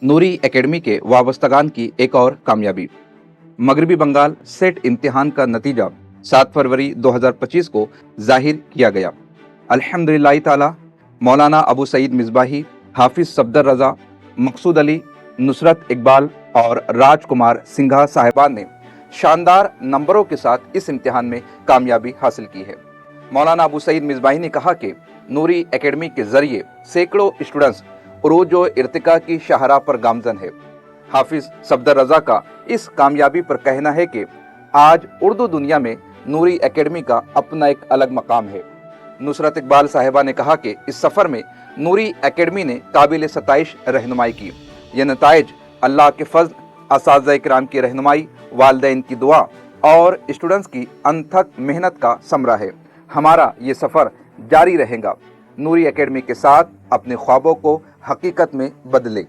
नूरी academy के वाबस्तगान की एक और कामयाबी। मगरबी बंगाल सेट इम्तिहान का नतीजा 7 फरवरी 2025 को जाहिर किया गया। अल्हम्दुलिल्लाह ताला मौलाना अबू सईद मिसबाही, हाफिज सफदर रजा, मकसूद अली, नुसरत इकबाल और राजकुमार सिंघा साहिबान ने शानदार नंबरों के साथ इस इम्तिहान में कामयाबी हासिल की है। मौलाना अबू सईद मिसबाही ने कहा कि नूरी एकेडमी के जरिए सैकड़ों स्टूडेंट्स उरूज व इर्तिका की शाहराह पर गामजन है। हाफिज सफदर रजा का इस कामयाबी पर कहना है कि आज उर्दू दुनिया में नूरी एकेडमी का अपना एक अलग मकाम है। नुसरत इकबाल साहिबा ने कहा कि इस सफ़र में नूरी एकेडमी ने काबिल सताइश रहनुमाई की। यह नताइज अल्लाह के फज़्ल, असातिज़ा किराम की रहनुमाई, वालिदैन की दुआ और स्टूडेंट्स की अनथक मेहनत का समरा है। हमारा ये सफ़र जारी रहेगा। नूरी एकेडमी के साथ अपने ख्वाबों को हकीकत में बदले।